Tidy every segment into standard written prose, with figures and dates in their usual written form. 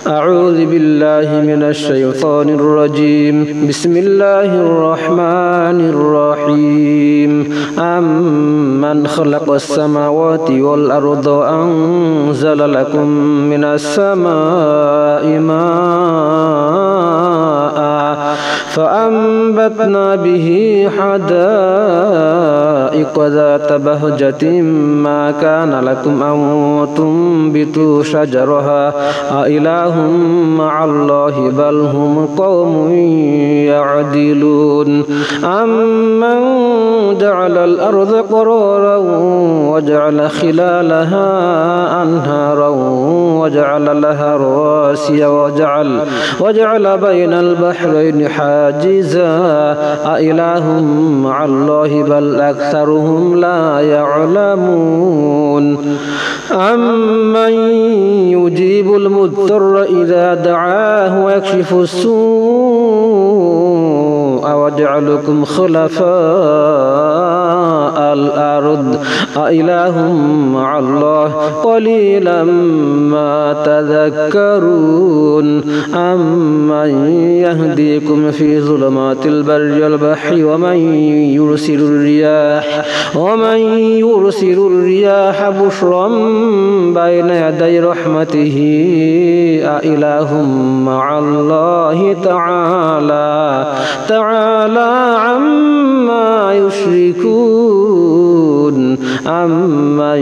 أعوذ بالله من الشيطان الرجيم. بسم الله الرحمن الرحيم. أمن خلق السماوات والأرض وأنزل لكم من السماء ماء فأنبتنا به حدائق ذات بهجة ما كان لكم أن تنبتوا شجرها أإله مع الله بل هم قوم يعدلون. أمن جعل الأرض قرارا وجعل خلالها أنهارا وجعل لها رواسي وجعل بين البحرين حاجزا أإله مع الله بل أكثرهم لا يعلمون. أمن يجيب المضطر إذا دعاه ويكشف السوء وجعلكم خلفاء الأرض أإله مع الله قليلا ما تذكرون. أمن يهديكم في ظلمات البر والبحر ومن يرسل الرياح بشرا بين يدي رحمته أإله مع الله تعالى عما يشركون. أمن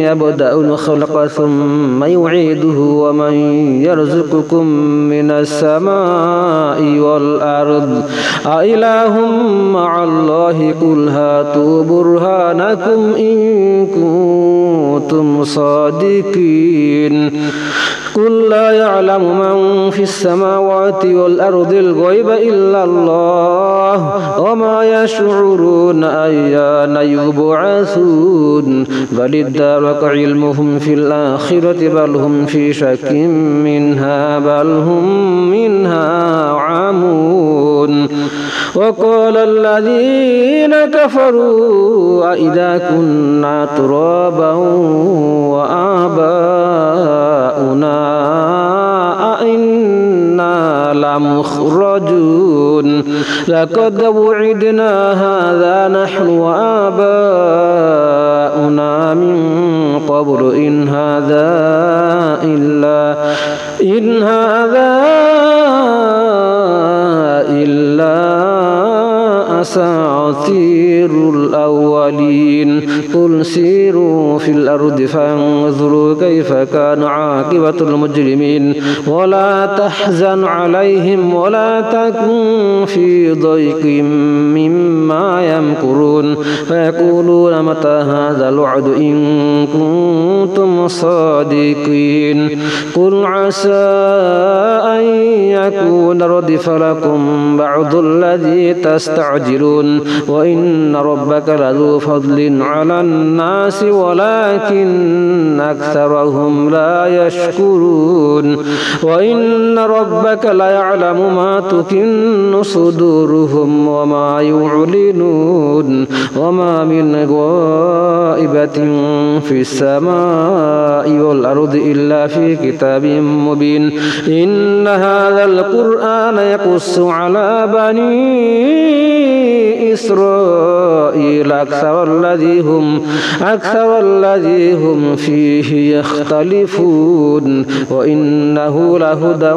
يبدأ الخلق ثم يعيده ومن يرزقكم من السماء والأرض أإله مع الله قل هاتوا برهانكم إن كنتم صادقين. قل لا يعلم من في السماوات والأرض الغيب إلا الله وما يشعرون أيان يبعثون بل ادارك علمهم في الآخرة بل هم في شك منها بل هم منها عمون. وقال الذين كفروا أإذا كنا ترابا وآباؤنا أئنا لمخرجون لقد وعدنا هذا نحن وآباؤنا من قبل إن هذا إلا أساطير الأولين. قل سيروا في الأرض فانظروا كيف كان عاقبة المجرمين ولا تحزن عليهم ولا تكن في ضيق مما يمكرون فيقولون متى هذا الوعد إن كنتم صادقين. قل عسى أن يكون ردف لكم بعض الذي تستعجلون وإن ربك لذو فضل على الناس ولكن أكثرهم لا يشكرون. وإن ربك ليعلم ما تكن صدورهم وما يعلنون وما من غائبة في السماء والأرض إلا في كتاب مبين. إن هذا القرآن يقص على بني إسرائيل أكثر الذي هم فيه يختلفون وإنه لهدى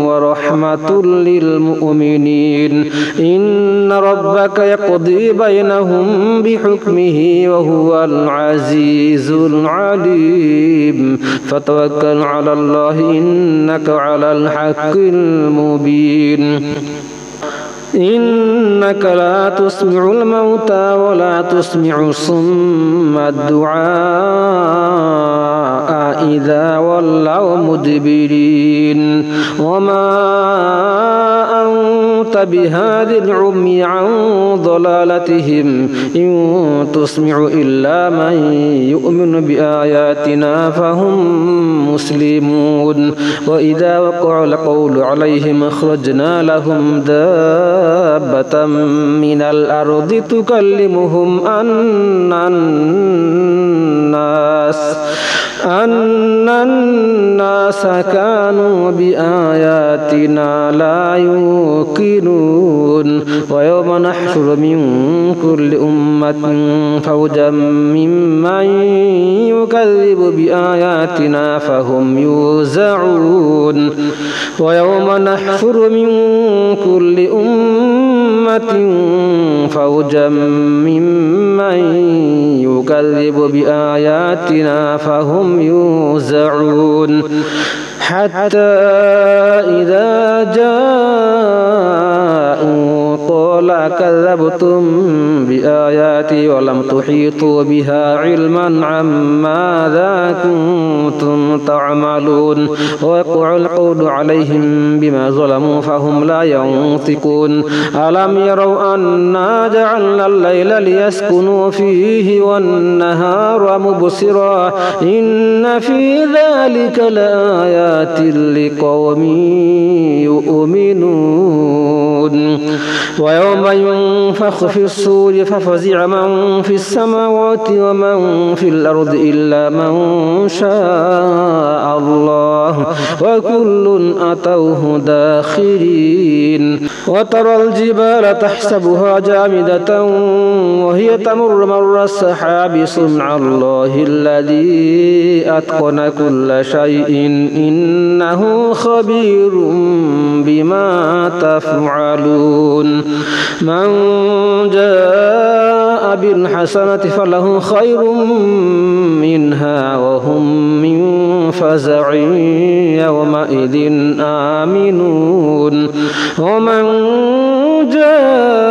ورحمة للمؤمنين. إن ربك يقضي بينهم بحكمه وهو العزيز العليم. فتوكل على الله إنك على الحق المبين. إنك لا تسمع الموتى ولا تسمع الصم الدعاء إذا ولوا مدبرين وما أنت بهاد العمي عن ضلالتهم إن تسمع إلا من يؤمن بآياتنا فهم مسلمون. وإذا وقع القول عليهم أخرجنا لهم دابة دابة من الأرض تكلمهم أن الناس كانوا بآياتنا لا يوقنون ويوم نحشر من كل أمة فوجا ممن يكذب بآياتنا فهم يوزعون ويوم نحشر من كل أمة فوجا ممن يكذب بآياتنا فهم يوزعون حتى إذا جاءوا قال كذبتم بآياتي ولم تحيطوا بها علما عماذا كنتم تعملون ويقع القول عليهم بما ظلموا فهم لا ينطقون ألم يروا أنا جعلنا الليل ليسكنوا فيه والنهار مبصرا إن في ذلك لآيات لقوم يؤمنون ويوم ينفخ في الصور ففزع من في السماوات ومن في الأرض إلا من شاء الله وكل أتوه داخرين وترى الجبال تحسبها جامدة وهي تمر مر السحاب صنع الله الذي أتقن كل شيء إنه خبير بما تفعلون من جاء بالحسنة فله خير منها وهم من فزع يومئذ آمنون ومن جاء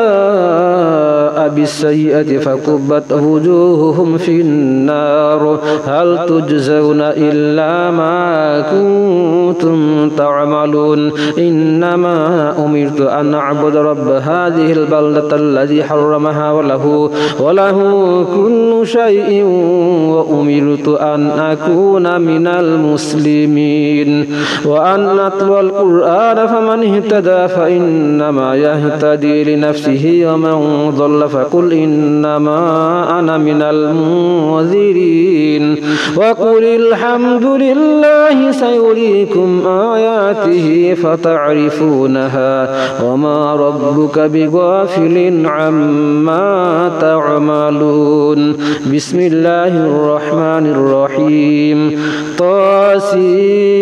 بالسيئة فكبت وجوههم في النار هل تجزون إلا ما كنتم تعملون إنما أمرت أن أعبد رب هذه البلدة الذي حرمها وله كل شيء وأمرت أن أكون من المسلمين وأن أتلو القرآن فمن اهتدى فإنما يهتدي لنفسه ومن ضل فقل إنما أنا من المنذرين وقل الحمد لله سيريكم آياته فتعرفونها وما ربك بغافل عما تعملون بسم الله الرحمن الرحيم طاسيم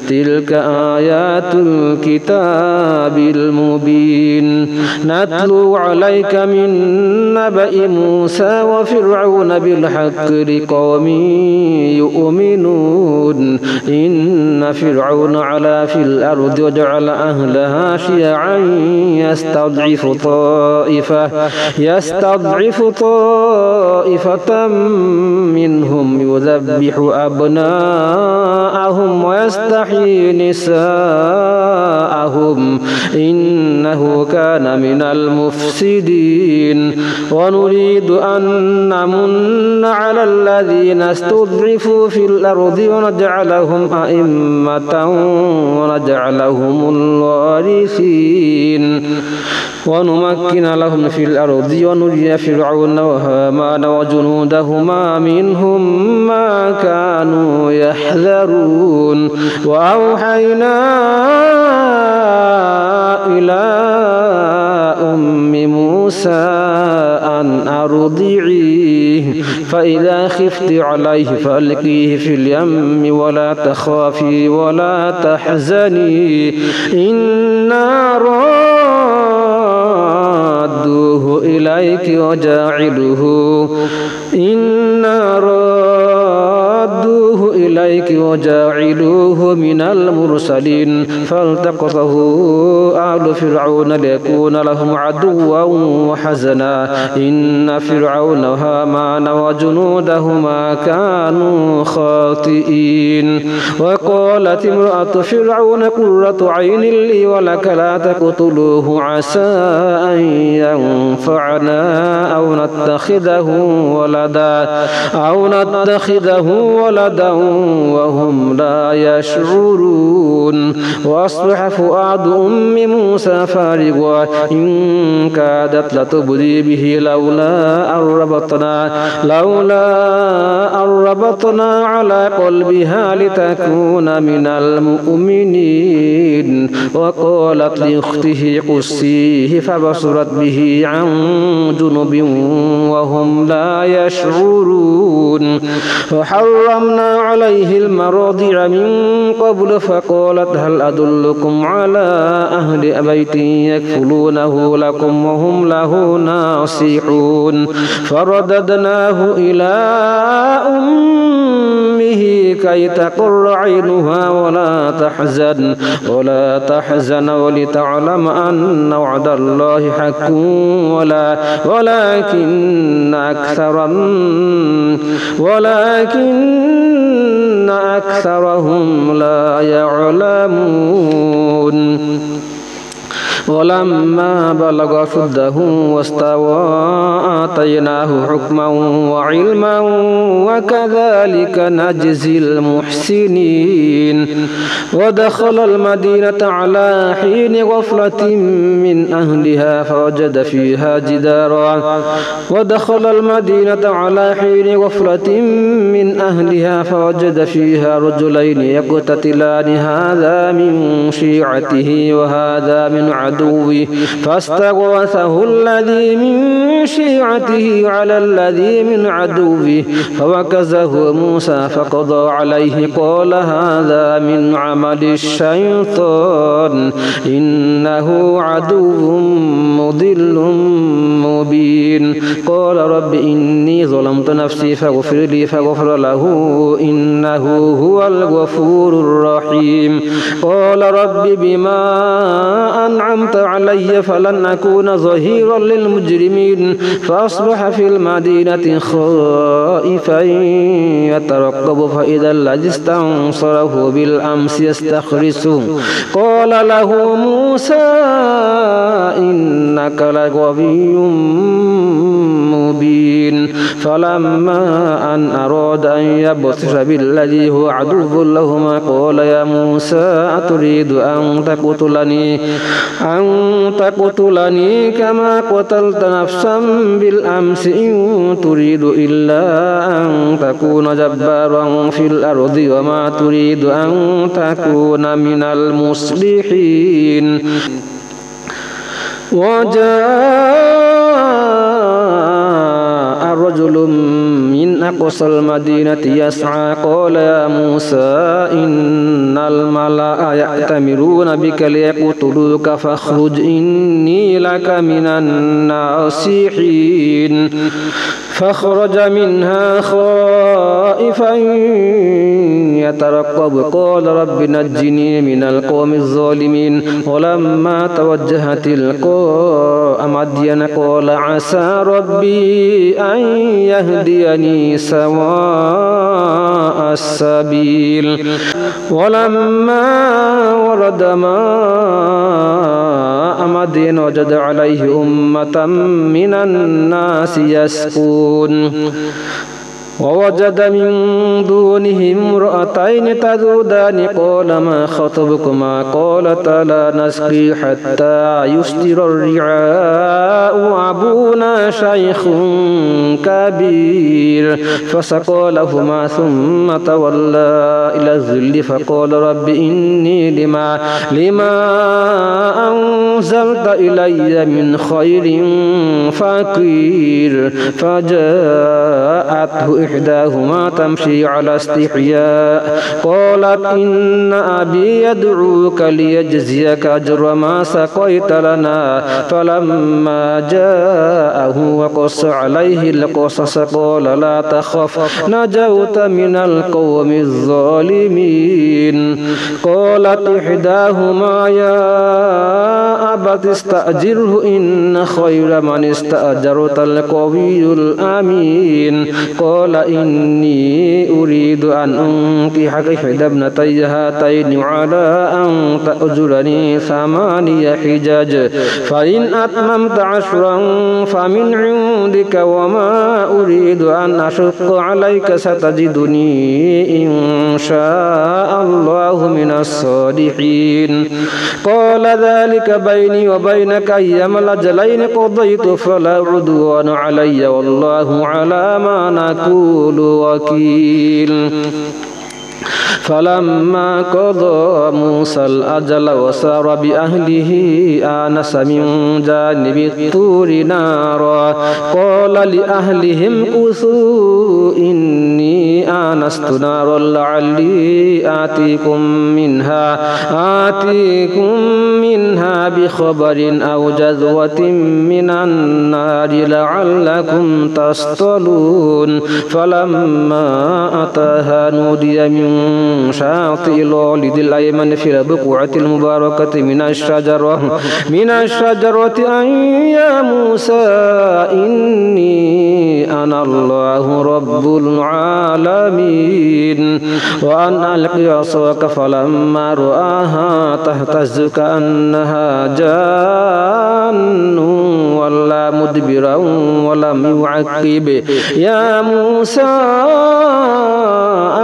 تلك آيات الكتاب المبين نتلو عليك من نبأ موسى وفرعون بالحق لقوم يؤمنون إن فرعون علا في الأرض وجعل أهلها شيعا يستضعف طائفة منهم يذبح أبناءهم ويستحيي نساءهم إنه كان من المفسدين ونريد أن نمن على الذين استضعفوا في الأرض ونجعلهم أئمة ونجعلهم الوارثين ونمكن لهم في الأرض ونري فرعون وهامان وجنودهما منهم ما كانوا يحذرون وأوحينا إلى أم موسى أن أرضعيه فإذا خفت عليه فألقيه في اليم ولا تخافي ولا تحزني إنا رادوه إليك وجاعلوه من المرسلين فالتقطه آل فرعون ليكون لهم عدوا وحزنا إن فرعون وهامان وجنودهما كانوا خاطئين وقالت امرأة فرعون قرة عين لي ولك لا تقتلوه عسى أن ينفعنا أو نتخذه ولدا وهم لا يشعرون يشعرون وأصبح فؤاد أم موسى فارغا إن كادت لتبدي به لولا أن ربطنا على قلبها لتكون من المؤمنين وقالت لأخته قصيه فبصرت به عن جنب وهم لا يشعرون وحرمنا عليه المراضع من قبل فقالت هل أدلكم على أهل بيت يكفلونه لكم وهم له ناصحون فرددناه إلى أمه كي تقر عينها ولا تحزن ولتعلم أن وعد الله حق ولكن أكثرهم لا يعلمون ولما بلغ أشده واستوى آتيناه حكما وعلما وكذلك نجزي المحسنين ودخل المدينة على حين غفلة من أهلها فوجد فيها رجلين يقتتلان هذا من شيعته وهذا من عدوه فاستغاثه الذي من شيعته على الذي من عدوه فوكزه موسى فقضى عليه قال هذا من عمل الشيطان إنه عدو مضل مبين قال رب إني ظلمت نفسي فاغفر لي فغفر له إنه هو الغفور الرحيم قال رب بما أنعمت علي فلن أكون ظهيرا للمجرمين فأصبح في المدينة خائفا يترقب فإذا الذي استنصره بالأمس يستخرسه قال له موسى إنك لغوي مبين فلما أن أراد أن يبطش بالذي هو عدو لهما قال يا موسى أتريد أن تقتلني كما قتلت نفسا بالأمس إن تريد إلا أن تكون جبارا في الأرض وما تريد أن تكون من المصلحين وجاء رجل من أقصى المدينة يسعى قال يا موسى إن الملأ يأتمرون بك ليقتلوك فاخرج إني لك من الناصحين فخرج منها خائفا يترقب قال رب نجني من القوم الظالمين ولما توجه تلقاء مدين قال عسى ربي أن يهديني سواء السبيل ولما ورد ماء مدين وجد عليه أمة من الناس يسقون ووجد من دونهم امرأتين تذودان قال ما خطبكما قالتا لا نسقي حتى يصدر الرعاء وأبونا شيخ كبير فسقى لهما ثم تولى إلى الظل فقال رب إني لما أنزلت إلي من خير فقير فجاءته إحداهما تمشي على استحياء قالت إن أبي يدعوك ليجزيك أجر ما سقيت لنا فلما جاءه وقص عليه القصص قال لا تخف نجوت من القوم الظالمين قالت إحداهما يا أبت استأجره إن خير من استأجرت القوي الأمين قال إني أريد أريد أن أنكحك إحدى ابنتي هاتين على أن تأجرني 8 حجج فإن أتممت 10 فمن عندك وما أريد أن أشق عليك ستجدني إن شاء الله من الصالحين قال ذلك بيني وبينك أيما الأجلين قضيت فلا عدوان علي والله على ما نقول وكيل فلما قضى موسى الأجل وسار بأهله آنس من جانب الطور نارا قال لأهلهم كثوا إني آنست نارا لعلي آتيكم منها بخبر أو جذوة من النار لعلكم تصطلون فلما أتاها نودي من شاطئ الوادي الأيمن في البقعة المباركة من الشجرة أن يا موسى إني أنا الله رب العالمين وأن ألقي عصاك فلما رآها تهتز كأنها جان ولا مدبرا ولم يعقب يا موسى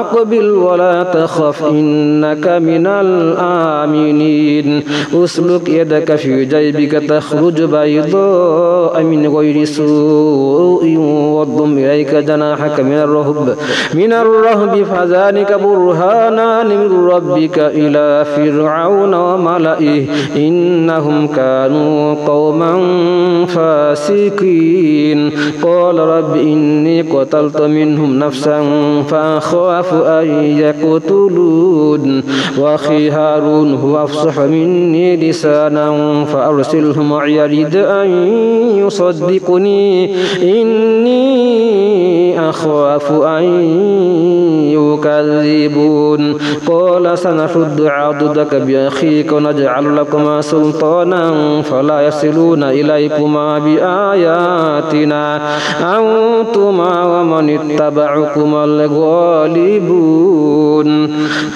أقبل ولا تخف إنك من الآمنين أسلك يدك في جيبك تخرج بيضاء من غير سوء واضم إليك جناحك من الرهب فذلك برهانان من ربك إلى فرعون وملئه إنهم كانوا قوما فاسقين قال رب إني قتلت منهم نفسا فأخاف أن يقتلون وأخي هارون هو أفصح مني لسانا فأرسله معي يريد أن يصدقني إني أخاف أن يكذبون قال سنشد عضدك بأخيك ونجعل لكما سلطانا فلا يصلون إليكما بآياتنا أنتما ومن اتبعكما الغالبون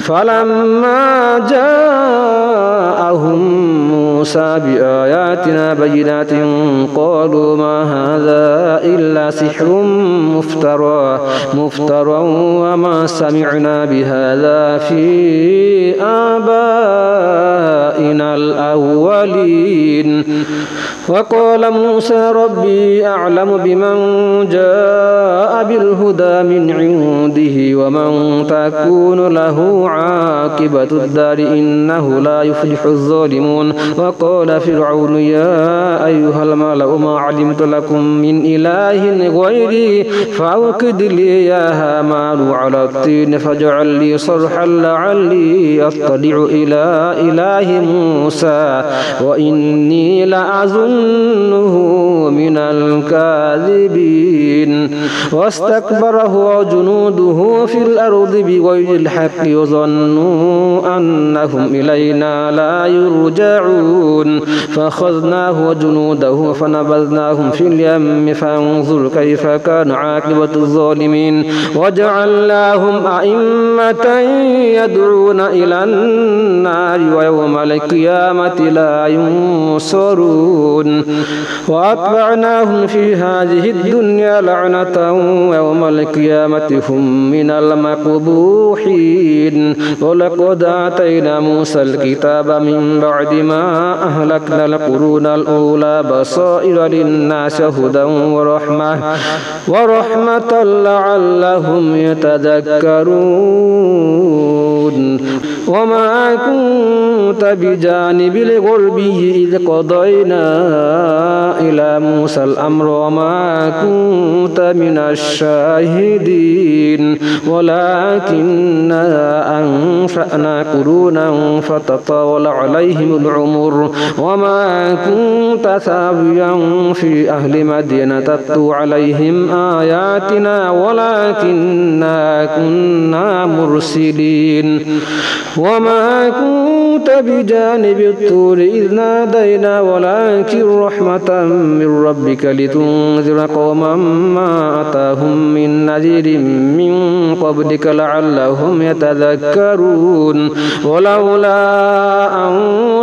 فلما جاءهم موسى بآياتنا بينات قالوا ما هذا إلا سحر مفترى وما سمعنا بهذا في آبائنا الأولين وقال موسى ربي أعلم بمن جاء بالهدى من عنده ومن تكون له عاقبة الدار إنه لا يفلح الظالمون وقال فرعون يا أيها الملأ ما علمت لكم من إله غيري فأوقد لي يا هامان على الطين فاجعل لي صرحا لعلي أطلع إلى إله موسى وإني لأظنه من الكاذبين واستكبر هو وجنوده في الأرض بغير الحق وظنوا أنهم إلينا لا يرجعون فأخذناه وجنوده فنبذناهم في اليم فانظر كيف كان عاقبة الظالمين وجعلناهم أئمة يدعون إلى النار ويوم القيامة لا ينصرون وأتبعناهم في هذه الدنيا لعنة ويوم القيامة هم من المقبوحين ولقد آتينا موسى الكتاب من بعد ما أهلكنا القرون الأولى بصائر للناس هدى ورحمة لعلهم يتذكرون وما كنت بجانب الغربي إذ قضينا إلى موسى الأمر وما كنت من الشاهدين ولكننا أنشأنا قرونا فتطاول عليهم العمر وما كنت ثاويا في أهل مدينة تتلو عليهم آياتنا ولكننا كنا مرسلين وما كنت بجانب الطور إذ نادينا ولكن رحمة من ربك لتنذر قوما ما أتاهم من نذير من قبلك لعلهم يتذكرون ولولا أن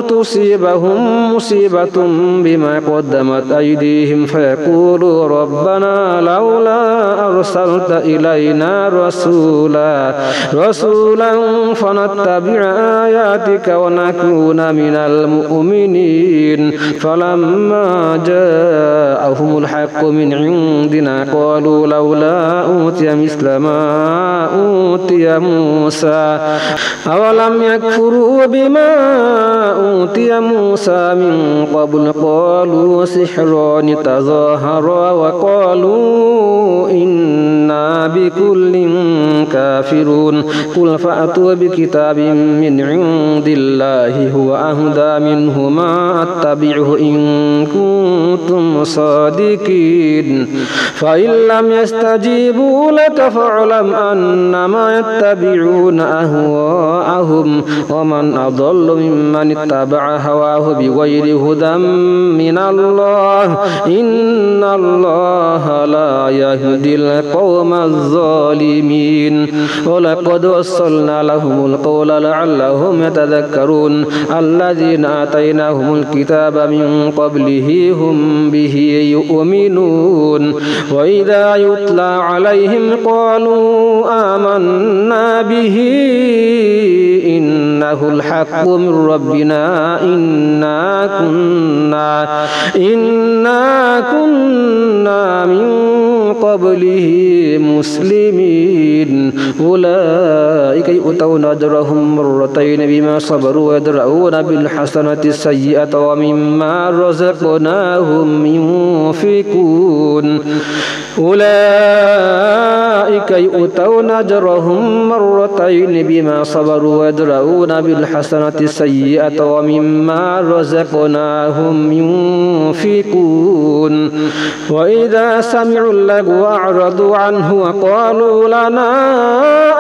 تصيبهم مصيبة بما قدمت أيديهم فيقولوا ربنا لولا أرسلت إلينا رسولا فنتبع آياتك ونكون من المؤمنين فلما جاءهم الحق من عندنا قالوا لولا أوتي مثل ما أوتي موسى أولم يكفروا بما أوتي موسى من قبل قالوا سحران تظاهرا وقالوا إنا بكل كافرون قل فأتوا بكتاب من عند الله هو أهدى منهما أتبعه إن كنتم صادقين فإن لم يستجيبوا لك فاعلم أنما يتبعون أهواءهم ومن أضل ممن اتبع هواه بغير هدى من الله إن الله لا يهدي القوم الظالمين ولقد وصلنا لهم القول لعلهم يتذكرون الذين آتيناهم الكتاب من قبله هم به يؤمنون وإذا يتلى عليهم قالوا آمنا به إنه الحق من ربنا إنا كنا من قبله مسلمين أولئك يؤتون أجرهم مرتين بما صبروا ويدرؤون بالحسنة السيئة ومما رزقناهم ينفقون أولئك يؤتون أجرهم مرتين بما صبروا ويدرؤون بالحسنة السيئة ومما رزقناهم ينفقون وإذا سمعوا اللغو أعرضوا عنه وقالوا لنا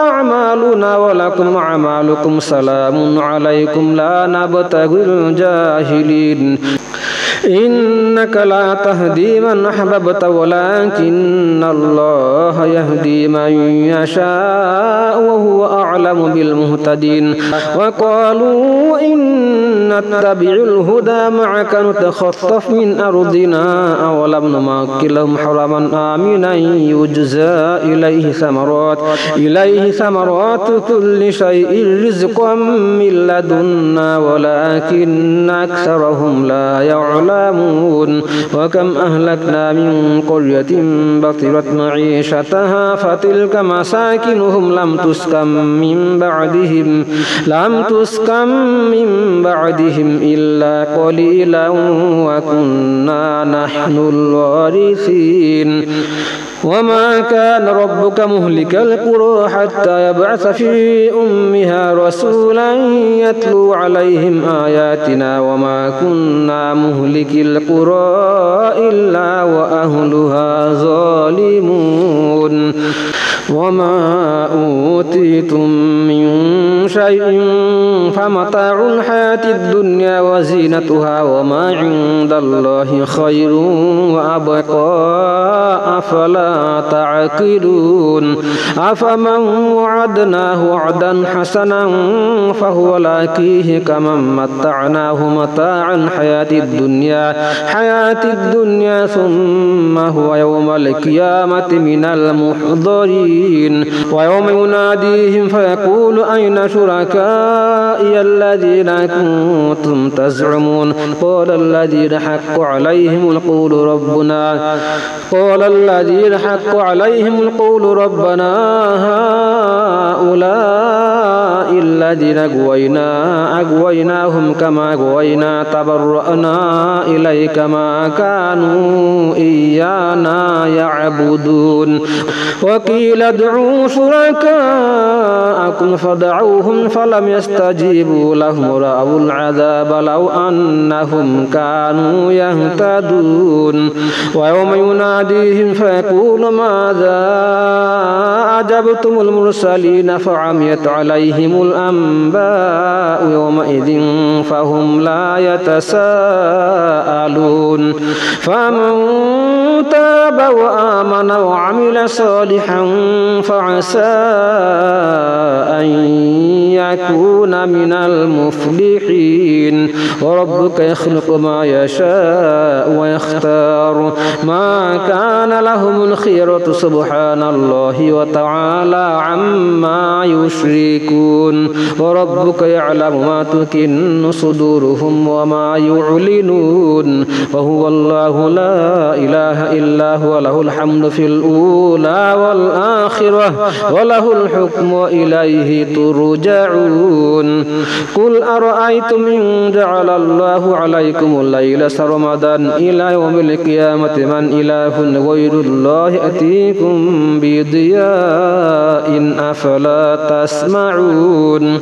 أعمالنا ولكم أعمالكم سلام عليكم لا نبتغي الجاهلين إنك لا تهدي من أحببت ولكن الله يهدي من يشاء وهو أعلم بالمهتدين وقالوا إن نتبع الهدى معك نتخطف من أرضنا أولم نمكن لهم حرما آمنا يجزى إليه ثمرات كل شيء رزقا من لدنا ولكن أكثرهم لا يعلمون وكم أهلكنا من قرية بطرت معيشتها فتلك مساكنهم لم تسكن من بعدهم إلا قليلا وكنا نحن الوارثين وما كان ربك مهلك القرى حتى يبعث في أمها رسولا يتلو عليهم آياتنا وما كنا مهلك القرى إلا وأهلها ظالمون وما أوتيتم من شيء فمتاع الحياة الدنيا وزينتها وما عند الله خير وأبقى أفلا تعقلون أفمن وعدناه وعدا حسنا فهو لاقيه كمن متعناه متاع الحياة الدنيا ثم هو يوم القيامة من المحضرين ويوم يناديهم فيقول أين شركائي الذين كنتم تزعمون قال الذين حق عليهم القول ربنا هؤلاء الذين أغويناهم كما أغوينا تبرأنا إليك ما كانوا إيانا يعبدون وقيل ادعوا شركاءكم جاءوكم فدعوهم فلم يستجيبوا لهم ورأوا العذاب لو أنهم كانوا يهتدون ويوم يناديهم فيقول ماذا أجبتم المرسلين فعميت عليهم الأنباء يومئذ فهم لا يتساءلون فمن تاب وآمن وعمل صالحا فعسى أن يكون من المفلحين وربك يخلق ما يشاء ويختار ما كان لهم الخيرة سبحان الله وتعالى عما يشركون وربك يعلم ما تكن صدورهم وما يعلنون وهو الله لا إله إلا هو له الحمد في الأولى والآخرة وله الحكم وإليه ترجعون قل أرأيتم إن جعل الله عليكم الليل سرمدا إلى يوم القيامة من إله غير الله أتيكم بضياء أفلا تسمعون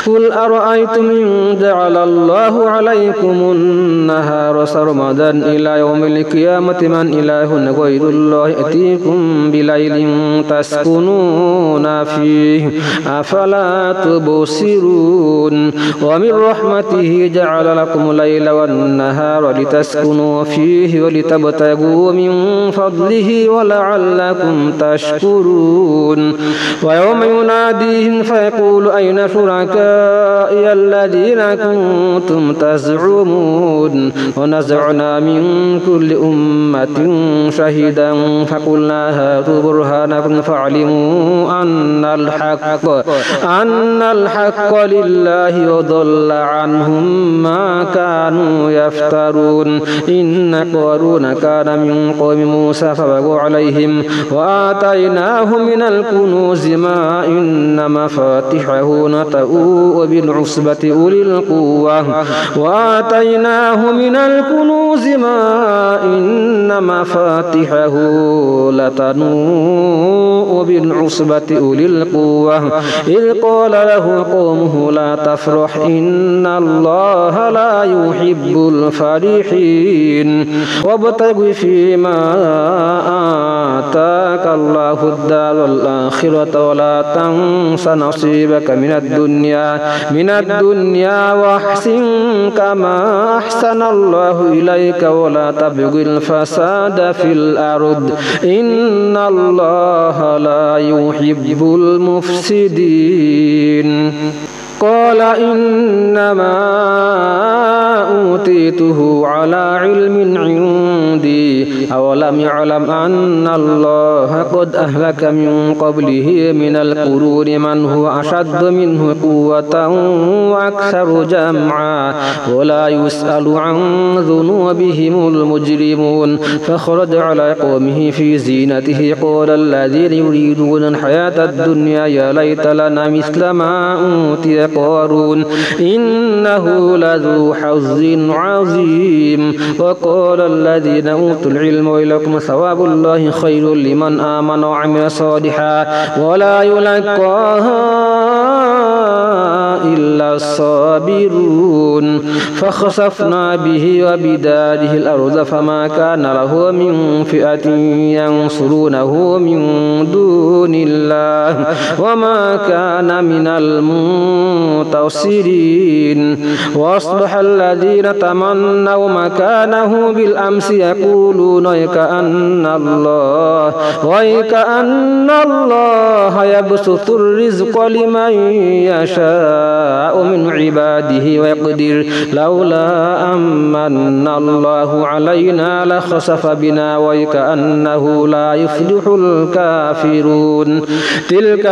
قل أرأيتم إن جعل الله عليكم النهار سرمدا إلى يوم القيامة من إله غير الله يأتيكم بليل تسكنون فيه أفلا تبصرون ومن رحمته جعل لكم الليل والنهار لتسكنوا فيه ولتبتغوا من فضله ولعلكم تشكرون ويوم يناديهم فيقول أين شركاء الذين كنتم تزعمون ونزعنا من كل أمة شهيدا فقلنا هاتوا برهانكم فاعلموا أن الحق لله وضل عنهم ما كانوا يفترون إن قارون كان من قوم موسى فبغوا عليهم وآتيناه من الكنوز ما إن مفاتحه نتؤول وبالعصبة أولي القوة وآتيناه من الكنوز ما إن مفاتحه لتنوء بالعصبة أولي القوة إذ قال له قومه لا تفرح إن الله لا يحب الفرحين وابتغ فيما آتاك الله الدار الآخرة ولا تنس نصيبك من الدنيا واحسن كما أحسن الله إليك ولا تبغ الفساد في الأرض إن الله لا يحب المفسدين قال إنما أوتيته على علم عندي أولم يعلم أن الله قد أهلك من قبله من القرون من هو أشد منه قوة وأكثر جمعا ولا يسأل عن ذنوبهم المجرمون فخرج على قومه في زينته قال الذين يريدون الحياة الدنيا يا ليت لنا مثل ما أوتي قارون إنه لذو حظ عظيم وقال الذين أوتوا العلم ويلكم ثواب الله خير لمن آمن وعمل صالحا ولا يلقاها إلا الصابرون فخسفنا به وبداره الأرض فما كان له من فئة ينصرونه من دون الله وما كان من المنتصرين وأصبح الذين تمنوا مكانه بالأمس يقولون ويكأن الله يبسط الرزق لمن يشاء من عباده ويقدر لولا أمن الله علينا لخسف بنا ويكأنه لا يفلح الكافرون تلك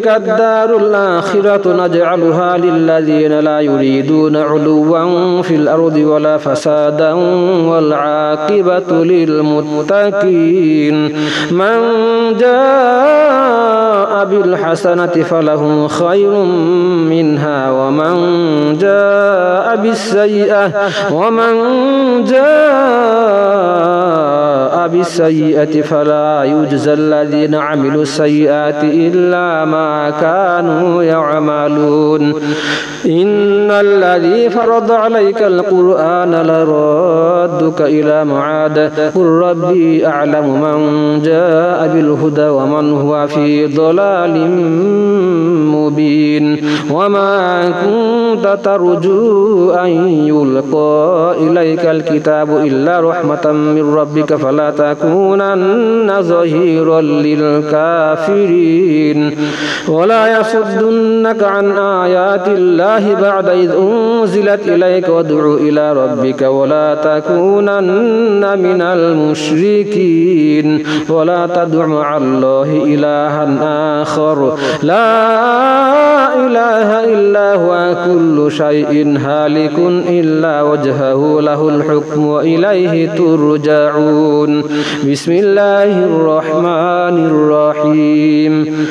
الدار الآخرة نجعلها للذين لا يريدون علوا في الأرض ولا فسادا والعاقبة للمتقين من جاء بالحسنة فله خير منها ومن جاء بالسيئة جاء بالسيئة فلا يجزى الذين عملوا السيئات إلا ما كانوا يعملون إن الذي فرض عليك القرآن لرادك إلى معاد قل ربي أعلم من جاء بالهدى ومن هو في ضلال مبين وما كنت ترجو أن يلقى إليك الكتاب إلا رحمة من ربك فلا تكونن ظهيرا للكافرين ولا يصدنك عن آيات الله بعد إذ أنزلت إليك وادع إلى ربك ولا تكونن من المشركين ولا تدع مع الله إلها آخر لا إله إلا هو كل شيء هالك إلا وجهه له الحكم وإليه ترجعون بسم الله الرحمن الرحيم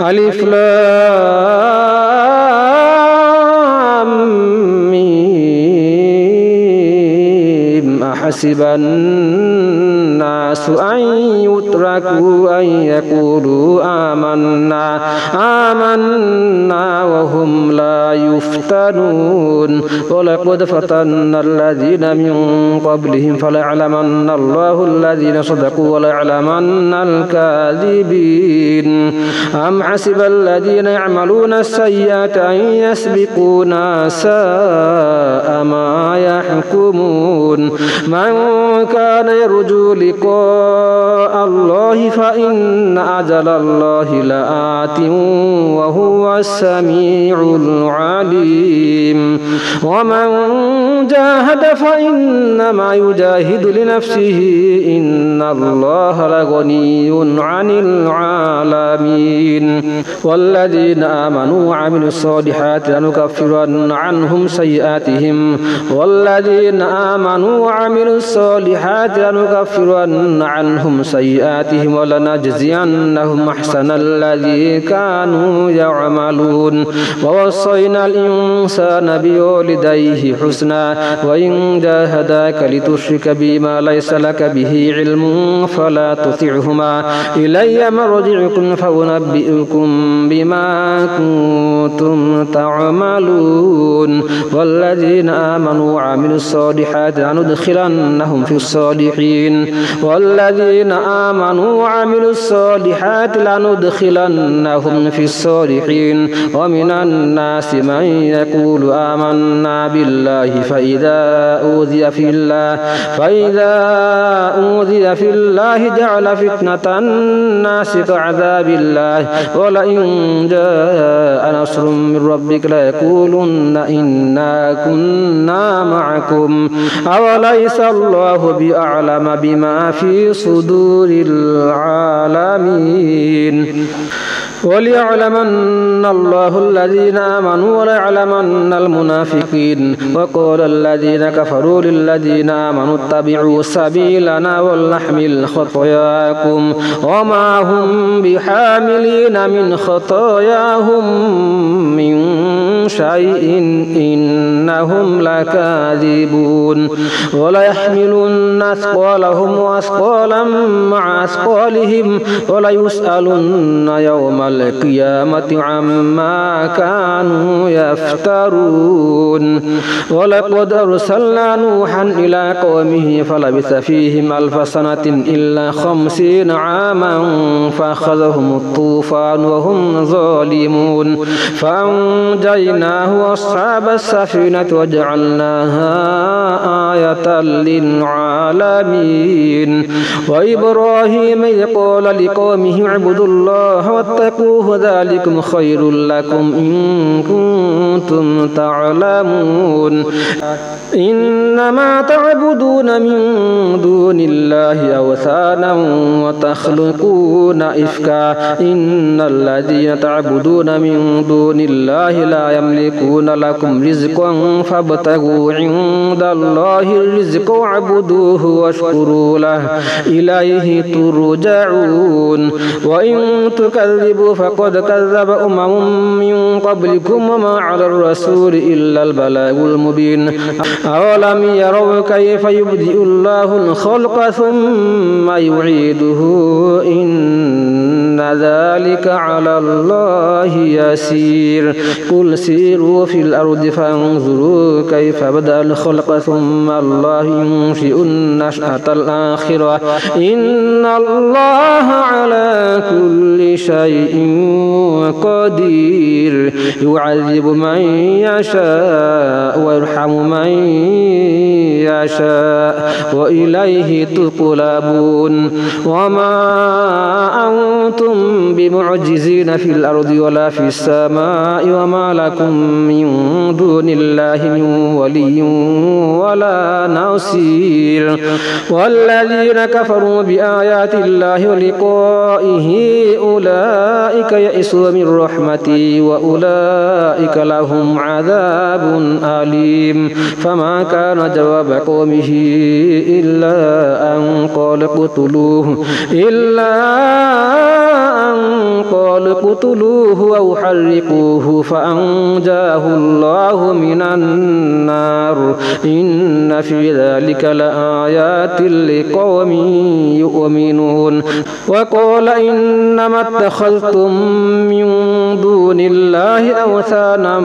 ألف لام ميم أحسب الناس أن يتركوا أن يقولوا آمنا وهم لا يفتنون ولقد فتنا الذين من قبلهم فليعلمن الله الذين صدقوا وليعلمن الكاذبين أم حسب الذين يعملون السيئات أن يسبقونا ساء ما يحكمون من كان يرجو لقاء الله فإن أجل الله لآت وهو السميع العليم ومن جاهد فإنما يجاهد لنفسه إن الله لغني عن العالمين والذين آمنوا وعملوا الصالحات لنكفرن عنهم سيئاتهم والذين آمنوا وعملوا الصالحات لنكفرن عنهم سيئاتهم ولنجزينهم أحسن الذي كانوا يعملون ووصينا الإنسان بوالديه حسنا وإن جاهداك لتشرك بما ليس لك به علم فلا تطعهما إلي مرجعكم فأنبئكم بما كنتم تعملون والذين آمنوا وعملوا الصالحات لندخلنهم في الصالحين والذين آمنوا وعملوا الصالحات لندخلنهم في الصالحين ومن الناس من يقول آمنا بالله فإذا أوذي في الله جعل فتنة الناس كعذاب الله ولئن جاء نصر من ربك ليقولن إنا كنا معكم أوليس الله بأعلم بما في صدور العالمين وليعلمن الله الذين آمنوا وليعلمن المنافقين وقال الذين كفروا للذين آمنوا اتبعوا سبيلنا ولنحمل خطاياكم وما هم بحاملين من خطاياهم من شيء إنهم لكاذبون وليحملن أثقالهم وأثقالا مع أثقالهم وليسألن يوم القيامة عما كانوا يفترون ولقد أرسلنا نوحا إلى قومه فلبث فيهم 1000 سنة إلا 50 عاما فأخذهم الطوفان وهم ظالمون فأنجيناه وأصحاب السفينة وجعلناها آية للعالمين وإبراهيم إذ قال لقومه اعبدوا الله واتقوه ذلكم خير لكم إن كنتم تعلمون إنما تعبدون من دون الله أوثانا وتخلقون إفكا إن الذين تعبدون من دون الله لا يملكون لكم رزقا فابتغوا عند الله الرزق واعبدوه واشكروا له إليه ترجعون وإن تكذبوا كذبوا فقد كذب من قبلكم وما على الرسول إلا البلاغ المبين أولم يروا كيف يبدئ الله الخلق ثم يعيده إن ذلك على الله يسير قل سيروا في الأرض فانظروا كيف بدأ الخلق ثم الله ينشئ النشأة الآخرة إن الله على كل شيء قدير يعذب من يشاء ويرحم من يشاء وإليه تقلبون وما أنتم بمعجزين في الأرض ولا في السماء وما لكم من دون الله من ولي ولا نصير والذين كفروا بآيات الله ولقائه أولئك يئسوا من رحمتي وأولئك لهم عذاب أليم فما كان جواب قومه إلا أن قال اقتلوه أو حرقوه فأنجاه الله من النار إن في ذلك لآيات لقوم يؤمنون وقال إنما اتخذتم من دون الله أوثانا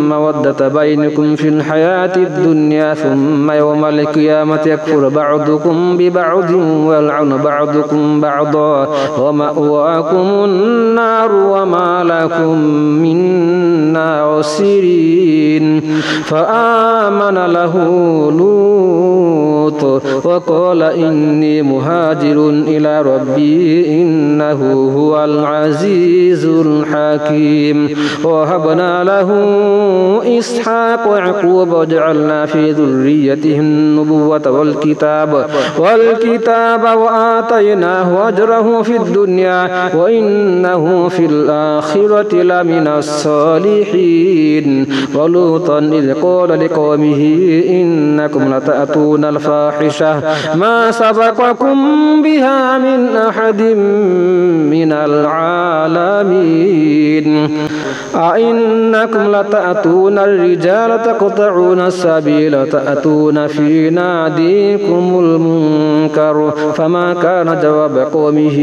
مودة بينكم في الحياة الدنيا ثم يوم القيامة يكفر بعضكم ببعض ويلعن بعضكم بعضا ومأواكم النار وما لكم من ناصرين فآمن له لوط وقال إني مهاجر إلى ربي إنه هو العزيز الحكيم وهبنا له إسحاق ويعقوب وجعلنا في ذريته النبوة والكتاب وآتيناه أجره في الدنيا وإنه في الآخرة لمن الصالحين ولوطا إذ قال لقومه إنكم لتأتون الفاحشة ما سبقكم بها من أحد من العالمين أئنكم لتأتون الرجال تقطعون السبيل تأتون في ناديكم المنكر فما كان جواب قومه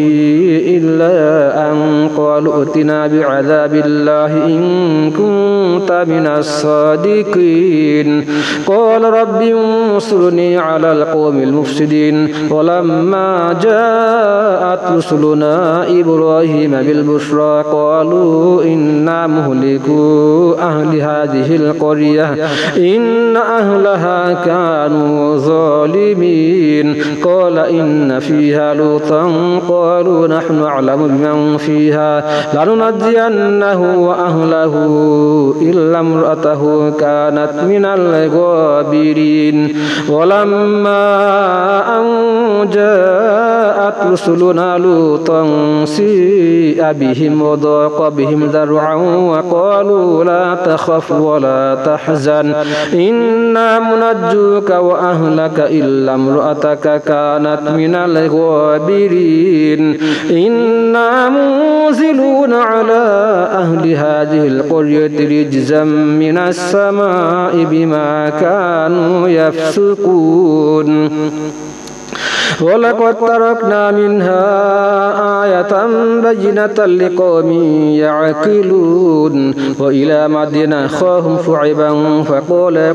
إلا أن قالوا ائتنا بعذاب الله إن كنت من الصادقين قال رب انصرني على القوم المفسدين ولما جاءت رسلنا إبراهيم بالبشرى قالوا إنا مهلكو أهل هذه القرية إن أهلها كانوا ظالمين قال إن فيها لوطا قالوا نحن أعلم بمن فيها لننجينه وأهله إلا امرأته كانت من الغابرين ولما أن جاءت رسلنا لوطا سيء بهم وضاق بهم ذرعا وقالوا لا تخف ولا تحزن إنا منجوك وأهلك إلا امرأتك كانت من الغابرين إنا منزلون على أهل هذه القرية رجزا من السماء بما كانوا يفسقون ولقد تركنا منها آية بينة لقوم يعقلون وإلى مدين أخاهم شعيبا فقال يا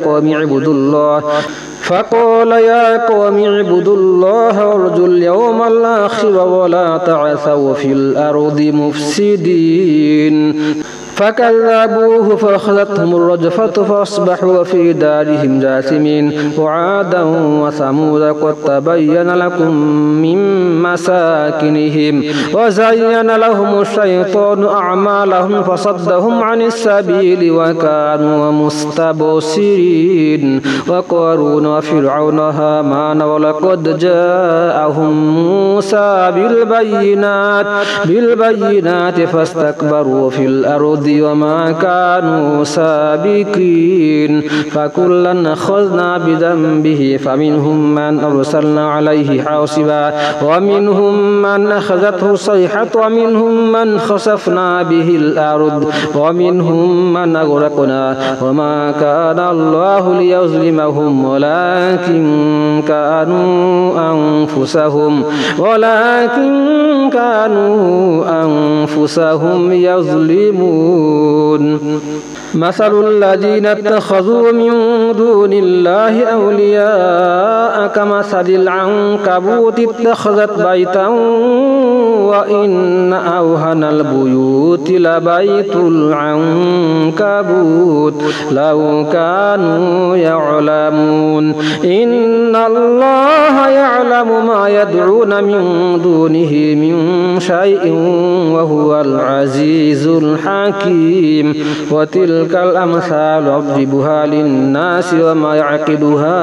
قوم اعبدوا الله وارجوا اليوم الآخر ولا تعثوا في الأرض مفسدين فكذبوه فأخذتهم الرجفة فأصبحوا في دارهم جاثمين وعادا وثمود قد تبين لكم من مساكنهم وزين لهم الشيطان أعمالهم فصدهم عن السبيل وكانوا مستبصرين وقارون وفرعون هامان ولقد جاءهم موسى بالبينات فاستكبروا في الأرض وما كانوا سابقين فكلا أخذنا بذنبه فمنهم من أرسلنا عليه حاصبا ومنهم من أخذته الصيحة ومنهم من خسفنا به الأرض ومنهم من أغرقنا وما كان الله ليظلمهم ولكن كانوا أنفسهم يظلمون مثل الذين اتخذوا من دون الله أولياء كمثل العنكبوت اتخذت بيتا وإن أوهن البيوت لبيت العنكبوت لو كانوا يعلمون إن الله يعلم ما يدعون من دونه من شيء وهو العزيز الحكيم وتلك الأمثال نضربها للناس وما يعقلها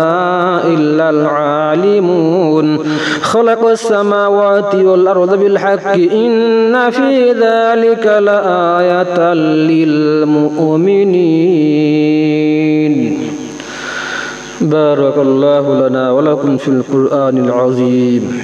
إلا العالمون خلق السماوات والأرض بالحق إن في ذلك لآية للمؤمنين بارك الله لنا ولكم في القرآن العظيم